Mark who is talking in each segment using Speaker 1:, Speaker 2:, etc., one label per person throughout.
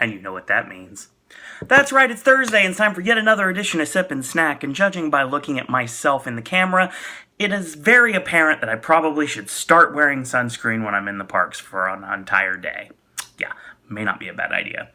Speaker 1: And you know what that means. That's right, it's Thursday, and it's time for yet another edition of Sip and Snack, and judging by looking at myself in the camera, it is very apparent that I probably should start wearing sunscreen when I'm in the parks for an entire day. Yeah, may not be a bad idea.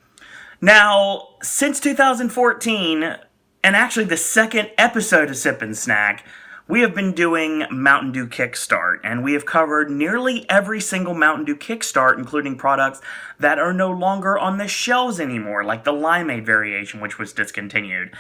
Speaker 1: Now, since 2014, and actually the second episode of Sip and Snack, we have been doing Mountain Dew Kickstart, and we have covered nearly every single Mountain Dew Kickstart, including products that are no longer on the shelves anymore, like the limeade variation, which was discontinued.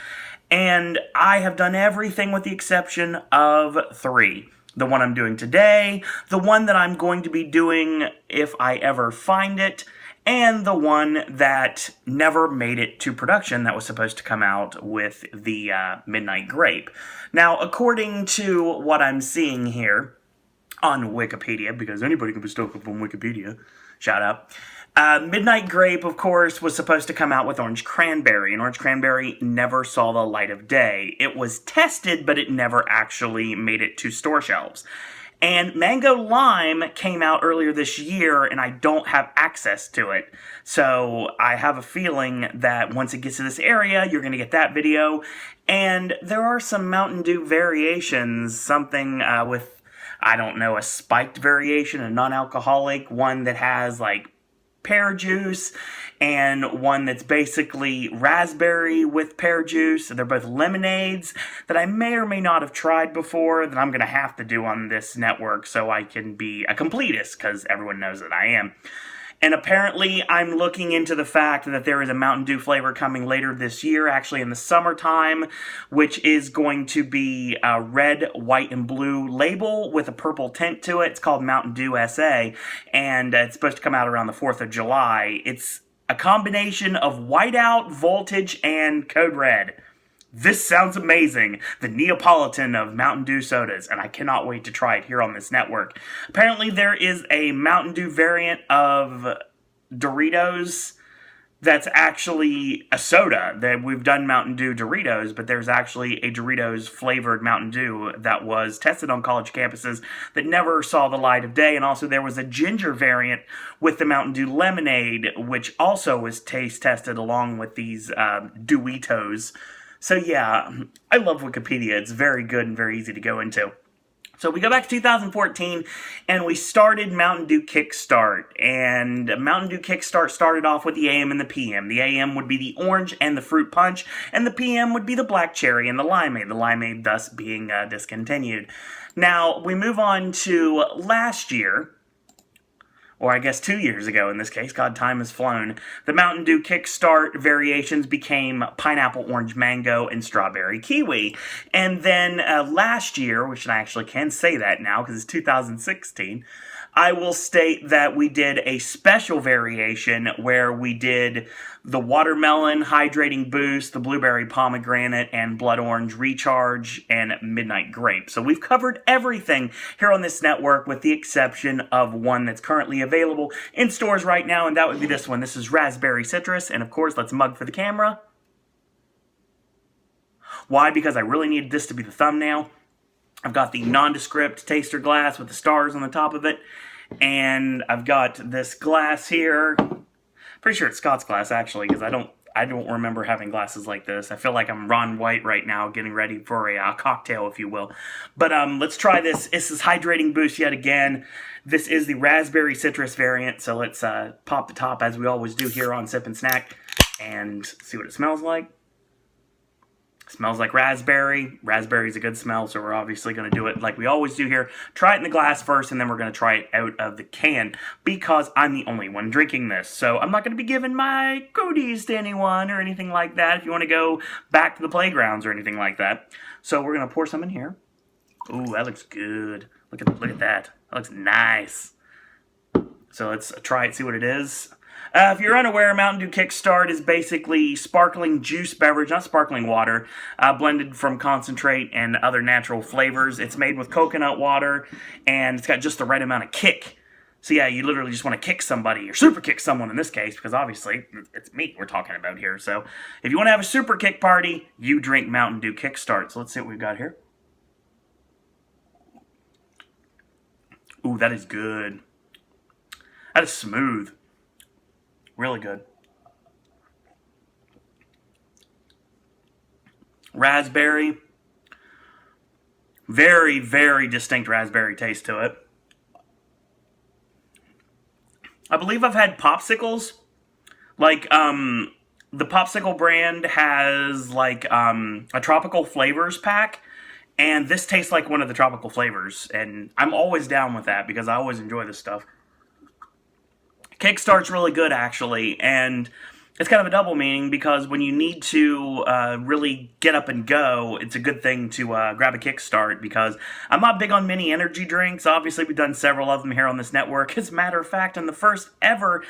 Speaker 1: And I have done everything with the exception of 3. The one I'm doing today, the one that I'm going to be doing if I ever find it, and the one that never made it to production that was supposed to come out with the Midnight Grape. Now, according to what I'm seeing here on Wikipedia, because anybody can be stuck up on Wikipedia, shout out, Midnight Grape, of course, was supposed to come out with Orange Cranberry, and Orange Cranberry never saw the light of day. It was tested, but it never actually made it to store shelves. And Mango Lime came out earlier this year, and I don't have access to it. So I have a feeling that once it gets to this area, you're going to get that video. And there are some Mountain Dew variations, something with, I don't know, a spiked variation, a non-alcoholic, one that has like pear juice, and one that's basically raspberry with pear juice. They're both lemonades that I may or may not have tried before that I'm going to have to do on this network so I can be a completist, because everyone knows that I am. And apparently I'm looking into the fact that there is a Mountain Dew flavor coming later this year, actually in the summertime, which is going to be a red, white, and blue label with a purple tint to it. It's called Mountain Dew SA, and it's supposed to come out around the 4th of July. It's a combination of Whiteout, Voltage, and Code Red. This sounds amazing. The Neapolitan of Mountain Dew sodas, and I cannot wait to try it here on this network. Apparently there is a Mountain Dew variant of Doritos that's actually a soda. That we've done Mountain Dew Doritos, but there's actually a Doritos flavored Mountain Dew that was tested on college campuses that never saw the light of day. And also there was a ginger variant with the Mountain Dew lemonade, which also was taste tested along with these Dewitos. So yeah, I love Wikipedia. It's very good and very easy to go into. So we go back to 2014, and we started Mountain Dew Kickstart. And Mountain Dew Kickstart started off with the AM and the PM. The AM would be the orange and the fruit punch, and the PM would be the black cherry and the limeade. The limeade thus being discontinued. Now, we move on to last year, or I guess 2 years ago in this case. God, time has flown. The Mountain Dew Kickstart variations became pineapple, orange, mango, and strawberry kiwi. And then last year, which I actually can say that now because it's 2016, I will state that we did a special variation where we did the watermelon hydrating boost, the blueberry pomegranate, and blood orange recharge, and midnight grape. So we've covered everything here on this network with the exception of one that's currently available in stores right now, and that would be this one. This is Raspberry Citrus, and of course, let's mug for the camera. Why? Because I really needed this to be the thumbnail. I've got the nondescript taster glass with the stars on the top of it, and I've got this glass here. Pretty sure it's Scott's glass, actually, because I don't remember having glasses like this. I feel like I'm Ron White right now, getting ready for a cocktail, if you will. But let's try this. This is Hydrating Boost yet again. This is the Raspberry Citrus variant, so let's pop the top, as we always do here on Sip and Snack, and see what it smells like. Smells like raspberry. Raspberry's a good smell, so we're obviously going to do it like we always do here. Try it in the glass first, and then we're going to try it out of the can, because I'm the only one drinking this. So I'm not going to be giving my goodies to anyone or anything like that if you want to go back to the playgrounds or anything like that. So we're going to pour some in here. Ooh, that looks good. Look at that. That looks nice. So let's try it, see what it is. If you're unaware, Mountain Dew Kickstart is basically sparkling juice beverage, not sparkling water, blended from concentrate and other natural flavors. It's made with coconut water, and it's got just the right amount of kick. So yeah, you literally just want to kick somebody, or super kick someone in this case, because obviously it's me we're talking about here. So if you want to have a super kick party, you drink Mountain Dew Kickstart. So let's see what we've got here. Ooh, that is good. That is smooth. Really good. raspberry. Very, very distinct raspberry taste to it. I believe I've had popsicles. Like, the popsicle brand has, like, a tropical flavors pack. And this tastes like one of the tropical flavors. And I'm always down with that because I always enjoy this stuff. Kickstart's really good, actually. And it's kind of a double meaning because when you need to really get up and go, it's a good thing to grab a Kickstart because I'm not big on mini energy drinks. Obviously, we've done several of them here on this network. As a matter of fact, in the first ever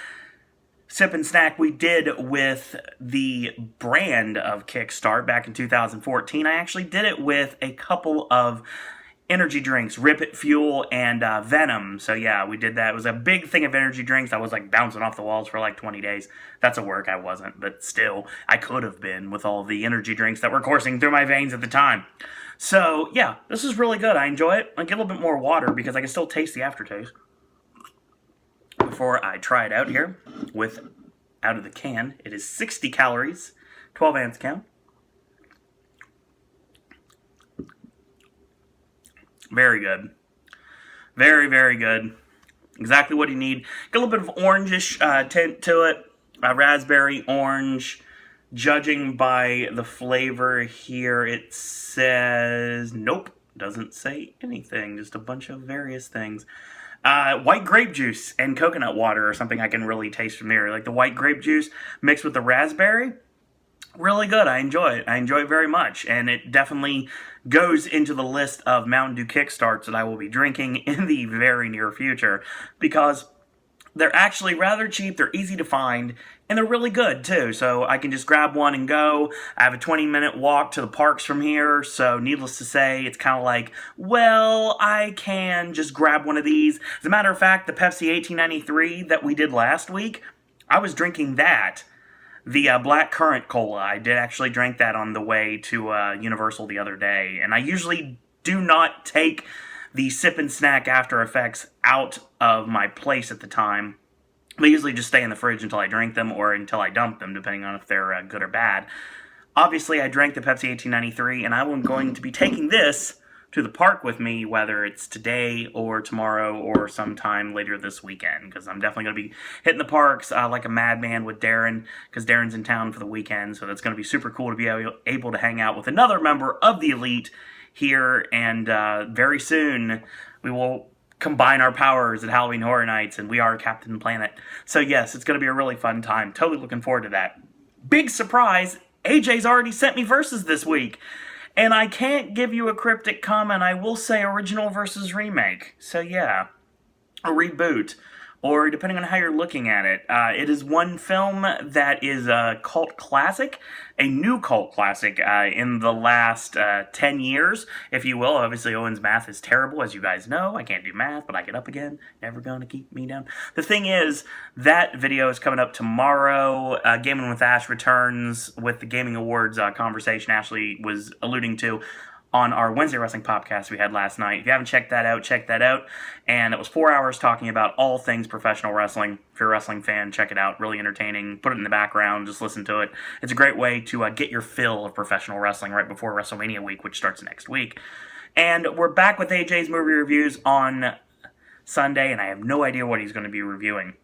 Speaker 1: Sip and Snack we did with the brand of Kickstart back in 2014, I actually did it with a couple of energy drinks, Rip It Fuel and Venom. So yeah, we did that. It was a big thing of energy drinks. I was like bouncing off the walls for like 20 days. That's a work, I wasn't, but still, I could have been with all the energy drinks that were coursing through my veins at the time. So yeah, this is really good. I enjoy it. I get a little bit more water because I can still taste the aftertaste. Before I try it out here with out of the can, it is 60 calories, 12 ounce count. Very good. Very, very good. Exactly what you need. Got a little bit of orangish tint to it. Raspberry, orange. Judging by the flavor here, it says... Nope. Doesn't say anything. Just a bunch of various things. White grape juice and coconut water are something I can really taste from there. Like the white grape juice mixed with the raspberry. Really good. I enjoy it. I enjoy it very much. And it definitely goes into the list of Mountain Dew Kickstarts that I will be drinking in the very near future because they're actually rather cheap, they're easy to find, and they're really good too. So I can just grab one and go. I have a 20-minute walk to the parks from here, so needless to say, it's kind of like, well, I can just grab one of these. As a matter of fact, the Pepsi 1893 that we did last week, I was drinking that. The Black Currant Cola, I did actually drink that on the way to Universal the other day. And I usually do not take the Sip and Snack after effects out of my place at the time. They usually just stay in the fridge until I drink them or until I dump them, depending on if they're good or bad. Obviously, I drank the Pepsi 1893, and I'm going to be taking this to the park with me, whether it's today or tomorrow or sometime later this weekend, because I'm definitely going to be hitting the parks like a madman with Darren, because Darren's in town for the weekend, so that's going to be super cool to be able to hang out with another member of the Elite here, and very soon we will combine our powers at Halloween Horror Nights, and we are Captain Planet. So yes, it's going to be a really fun time. Totally looking forward to that. Big surprise, AJ's already sent me verses this week. And I can't give you a cryptic comment. I will say original versus remake. So yeah, a reboot. Or depending on how you're looking at it. It is one film that is a cult classic. A new cult classic in the last 10 years, if you will. Obviously, Owen's math is terrible, as you guys know. I can't do math, but I get up again. Never going to keep me down. The thing is, that video is coming up tomorrow. Gaming with Ash returns with the Gaming Awards conversation Ashley was alluding to on our Wednesday Wrestling podcast we had last night. If you haven't checked that out, check that out. And it was 4 hours talking about all things professional wrestling. If you're a wrestling fan, check it out. Really entertaining. Put it in the background. Just listen to it. It's a great way to get your fill of professional wrestling right before WrestleMania week, which starts next week. And we're back with AJ's movie reviews on Sunday, and I have no idea what he's going to be reviewing.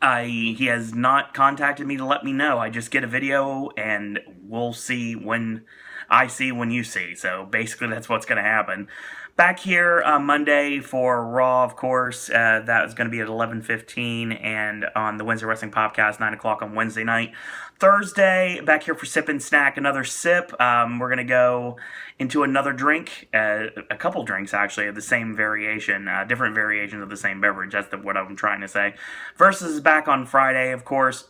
Speaker 1: He has not contacted me to let me know. I just get a video, and we'll see when I see when you see. So basically that's what's going to happen. Back here on Monday for Raw, of course. That is going to be at 11:15, and on the Wednesday Wrestling Podcast, 9 o'clock on Wednesday night. Thursday, back here for Sip and Snack, another sip. We're going to go into another drink, a couple drinks actually of the same variation, different variations of the same beverage. That's what I'm trying to say. Versus is back on Friday, of course.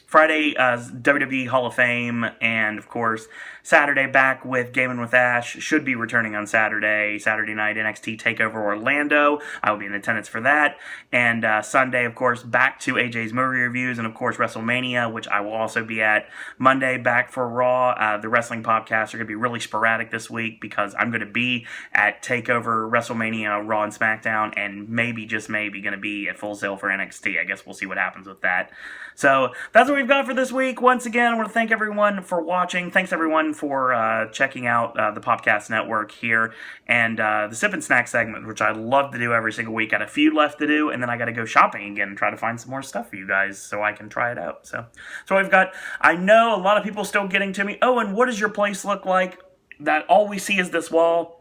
Speaker 1: Friday, WWE Hall of Fame, and of course, Saturday back with Gaming with Ash. Should be returning on Saturday night, NXT TakeOver Orlando. I will be in attendance for that. And Sunday, of course, back to AJ's movie reviews, and of course, WrestleMania, which I will also be at. Monday, back for Raw. The wrestling podcasts are going to be really sporadic this week because I'm going to be at TakeOver WrestleMania, Raw and SmackDown, and maybe, just maybe, going to be at Full Sail for NXT. I guess we'll see what happens with that. So, that's what we we've got for this week. Once again, I want to thank everyone for watching. Thanks everyone for checking out the Podcast Network here and the Sip and Snack segment, which I love to do every single week. Got a few left to do, and then I got to go shopping again and try to find some more stuff for you guys so I can try it out. So we've got. I know a lot of people still getting to me. Oh, and what does your place look like? That all we see is this wall.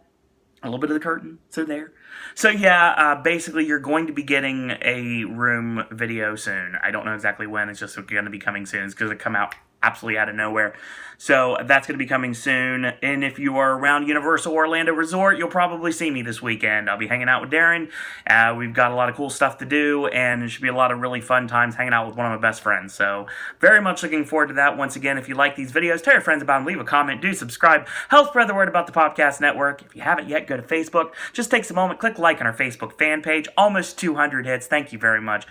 Speaker 1: A little bit of the curtain, so there. So yeah, basically you're going to be getting a room video soon. I don't know exactly when, it's just going to be coming soon. It's going to come out absolutely out of nowhere. So that's going to be coming soon. And if you are around Universal Orlando Resort, you'll probably see me this weekend. I'll be hanging out with Darren. We've got a lot of cool stuff to do, and it should be a lot of really fun times hanging out with one of my best friends. So very much looking forward to that. Once again, if you like these videos, tell your friends about them, leave a comment, do subscribe, help spread the word about the Podcast Network. If you haven't yet, go to Facebook. Just takes a moment, click like on our Facebook fan page. Almost 200 hits. Thank you very much.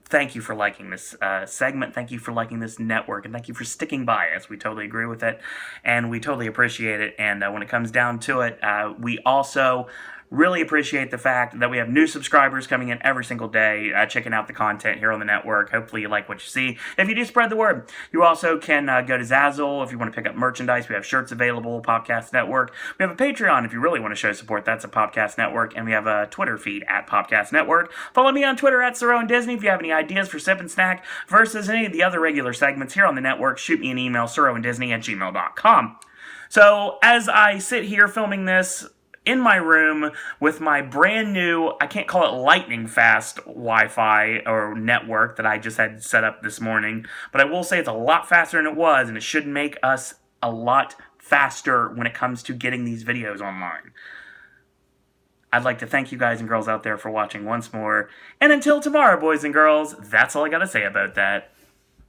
Speaker 1: Thank you for liking this segment. Thank you for liking this network. And thank you for sticking by us. We totally agree with it. And we totally appreciate it. And when it comes down to it, we also really appreciate the fact that we have new subscribers coming in every single day, checking out the content here on the network. Hopefully you like what you see. If you do, spread the word. You also can go to Zazzle if you want to pick up merchandise. We have shirts available, Podcast Network. We have a Patreon if you really want to show support. That's a Podcast Network. And we have a Twitter feed at Podcast Network. Follow me on Twitter at SirOwenDisney. If you have any ideas for Sip and Snack versus any of the other regular segments here on the network, shoot me an email, SirOwenDisney@gmail.com. So as I sit here filming this, in my room with my brand new, I can't call it lightning fast Wi-Fi or network that I just had set up this morning, but I will say it's a lot faster than it was, and it should make us a lot faster when it comes to getting these videos online. I'd like to thank you guys and girls out there for watching once more, and until tomorrow, boys and girls, that's all I gotta say about that.